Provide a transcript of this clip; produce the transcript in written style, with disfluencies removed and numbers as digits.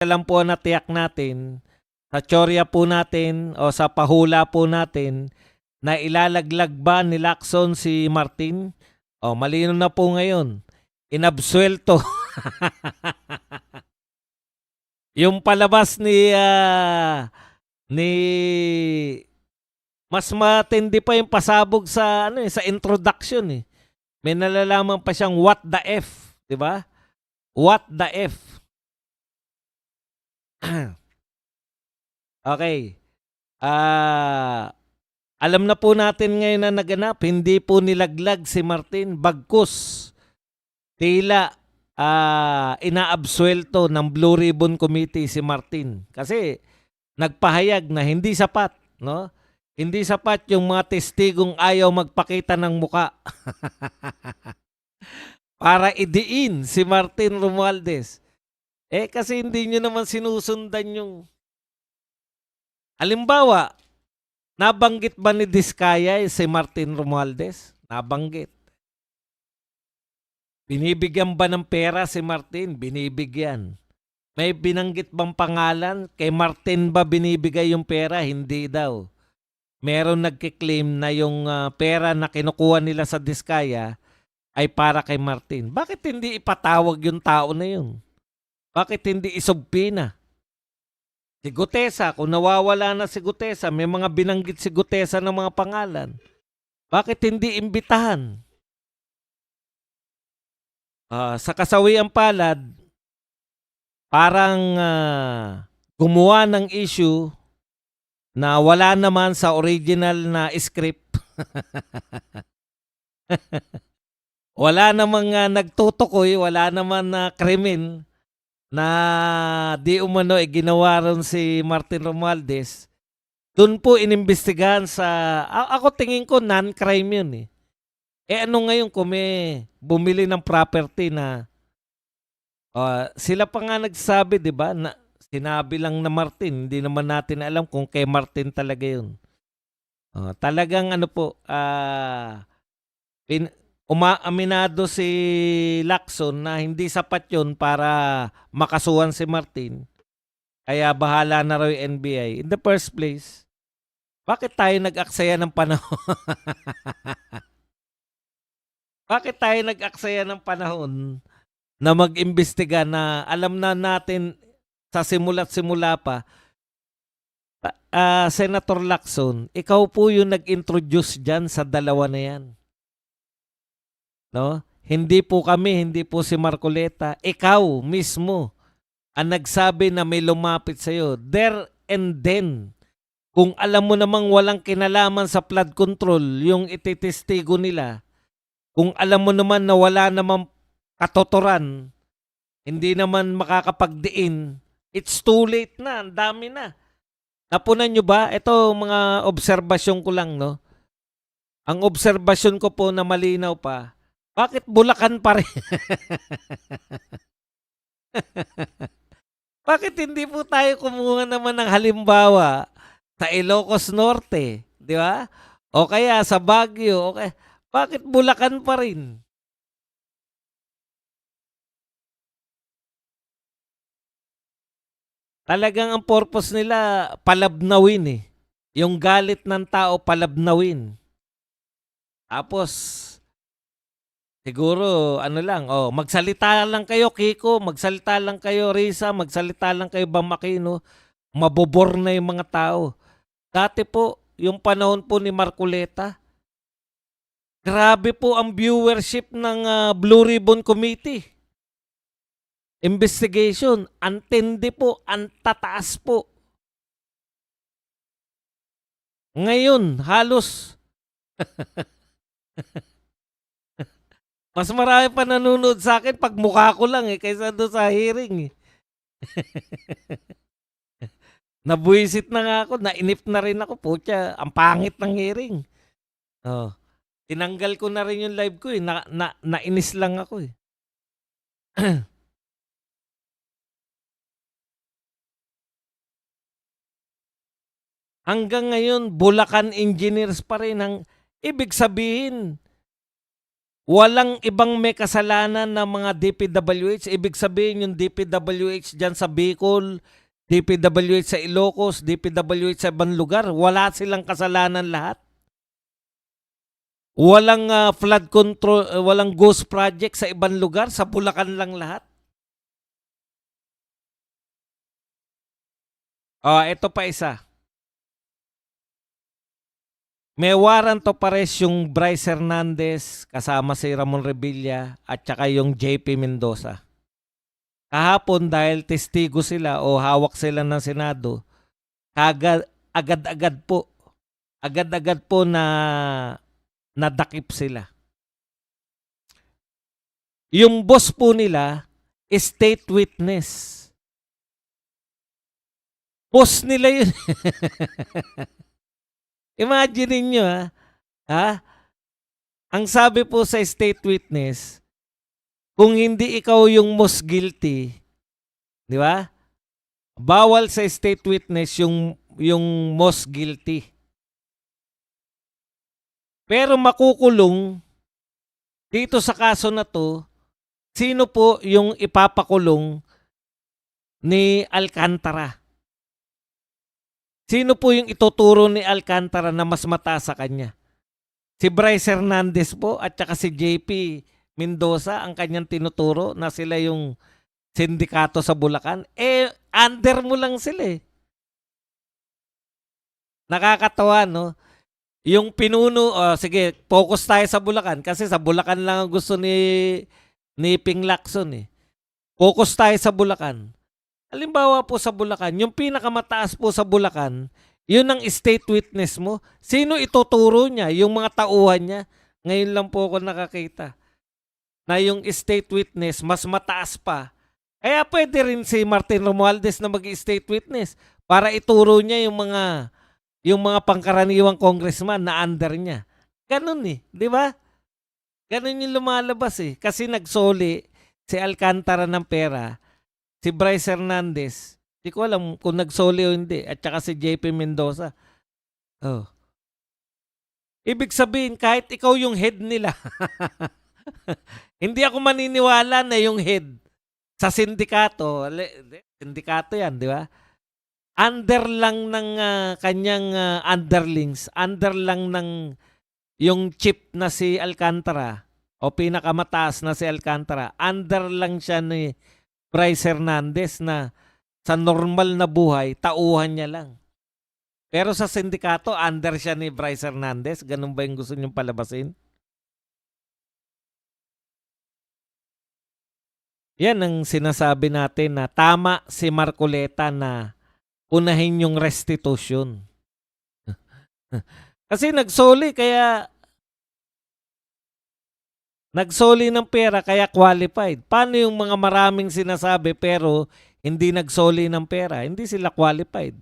lang po ang natiyak natin, sa tsorya po natin o sa pahula po natin, na ilalaglag ba ni Lacson si Martin? O, malino na po ngayon. Inabsuelto. Yung palabas ni mas matindi pa yung pasabog sa sa introduction eh. May nalalaman pa siyang what the F, 'di ba? What the F. Okay. Alam na po natin ngayon na naganap, hindi po nilaglag si Martin, bagkus tila inaabsuelto ng Blue Ribbon Committee si Martin. Kasi nagpahayag na hindi sapat, no? Hindi sapat yung mga testigong ayaw magpakita ng muka para idiin si Martin Romualdez. Kasi hindi nyo naman sinusundan yung... Halimbawa, nabanggit ba ni Diskaya si Martin Romualdez? Nabanggit. Binibigyan ba ng pera si Martin? Binibigyan. May binanggit bang pangalan? Kay Martin ba binibigay yung pera? Hindi daw. Meron nagkiklaim na yung pera na kinukuha nila sa Diskaya ay para kay Martin. Bakit hindi ipatawag yung tao na yun? Bakit hindi isubpina? Si Gutesa, kung nawawala na si Gutesa, may mga binanggit si Gutesa ng mga pangalan. Bakit hindi imbitahan? Sa kasawiang palad, parang gumawa ng issue na wala naman sa original na script. Wala namang nagtutukoy, wala naman na krimen na di umano ginawa ron si Martin Romualdez. Doon po inimbestigahan sa... Ako tingin ko non-crime yun eh. Ano ngayon kung may bumili ng property na sila pa nga nagsabi, di ba, na sinabi lang na Martin, hindi naman natin alam kung kay Martin talaga yun. Talagang umaaminado si Lacson na hindi sapat yun para makasuhan si Martin. Kaya bahala na raw yung NBI. In the first place, bakit tayo nag-aksaya ng panahon? Bakit tayo nag-aksaya ng panahon na mag-imbestiga na alam na natin sa simula't simula pa, Senator Lacson, ikaw po yung nag-introduce dyan sa dalawa na yan. No? Hindi po kami, hindi po si Marcoleta. Ikaw mismo ang nagsabi na may lumapit sa'yo. There and then, kung alam mo namang walang kinalaman sa flood control, yung ititestigo nila, kung alam mo naman na wala namang katotoran, hindi naman makakapagdiin, it's too late na, ang dami na. Napunan nyo ba? Ito mga obserbasyon ko lang, no? Ang obserbasyon ko po na malinaw pa, bakit Bulacan pa rin? Bakit hindi po tayo kumuha naman ng halimbawa sa Ilocos Norte, di ba? O kaya sa Baguio, okay. Bakit Bulacan pa rin? Talagang ang purpose nila palabnawin eh. Yung galit ng tao palabnawin. Tapos siguro magsalita lang kayo Kiko, magsalita lang kayo Risa, magsalita lang kayo Bam Aquino, mabobor na yung mga tao. Dati po, yung panahon po ni Marcoleta, grabe po ang viewership ng Blue Ribbon Committee. Investigation, antindi po, antataas po. Ngayon, halos mas marami pa nanonood sa akin pag mukha ko lang kaysa doon sa hearing Nabuisit na nga ako, nainip na rin ako. Putya, ang pangit ng hearing. Tinanggal ko na rin yung live ko nainis lang ako Hanggang ngayon, Bulacan engineers pa rin ang ibig sabihin. Walang ibang may kasalanan ng mga DPWH. Ibig sabihin yung DPWH dyan sa Bicol, DPWH sa Ilocos, DPWH sa ibang lugar, wala silang kasalanan lahat. Walang flood control, walang ghost project sa ibang lugar, sa Bulacan lang lahat. Ito pa isa. May warrant of arrest yung Bryce Hernandez kasama si Ramon Revilla at saka yung JP Mendoza. Kahapon dahil testigo sila o hawak sila ng Senado, agad-agad po na nadakip sila. Yung boss po nila, state witness. Boss nila yun. Imagine niyo ha? Ang sabi po sa state witness, kung hindi ikaw yung most guilty, di ba? Bawal sa state witness yung most guilty. Pero makukulong dito sa kaso na to, sino po yung ipapakulong ni Alcantara? Sino po yung ituturo ni Alcantara na mas mataas sa kanya? Si Bryce Hernandez po at saka si JP Mendoza ang kanyang tinuturo na sila yung sindikato sa Bulacan. Under mo lang sila eh. Nakakatawa, no? Yung pinuno, sige, focus tayo sa Bulacan kasi sa Bulacan lang ang gusto ni Ping Lacson eh. Focus tayo sa Bulacan. Halimbawa po sa Bulacan, yung pinakamataas po sa Bulacan, yun ang state witness mo. Sino ituturo niya? Yung mga tauhan niya. Ngayon lang po ako nakakita na yung state witness mas mataas pa. Kaya pwede rin si Martin Romualdez na mag-state witness para ituro niya yung mga pangkaraniwang congressman na under niya. Ganun eh, di ba? Ganun yung lumalabas eh. Kasi nagsoli si Alcantara ng pera, si Bryce Hernandez, di ko alam kung nagsoli o hindi, at saka si JP Mendoza. Ibig sabihin, kahit ikaw yung head nila, hindi ako maniniwala na yung head sa sindikato yan, di ba? Under lang ng kanyang underlings, under lang ng yung chief na si Alcantara o pinakamataas na si Alcantara, under lang siya ni Bryce Hernandez na sa normal na buhay, tauhan niya lang. Pero sa sindikato, under siya ni Bryce Hernandez. Ganun ba yung gusto niyong palabasin? Yan ang sinasabi natin na tama si Marcoleta na unahin yung restitution. Kasi nagsoli ng pera kaya qualified. Paano yung mga maraming sinasabi pero hindi nagsoli ng pera? Hindi sila qualified.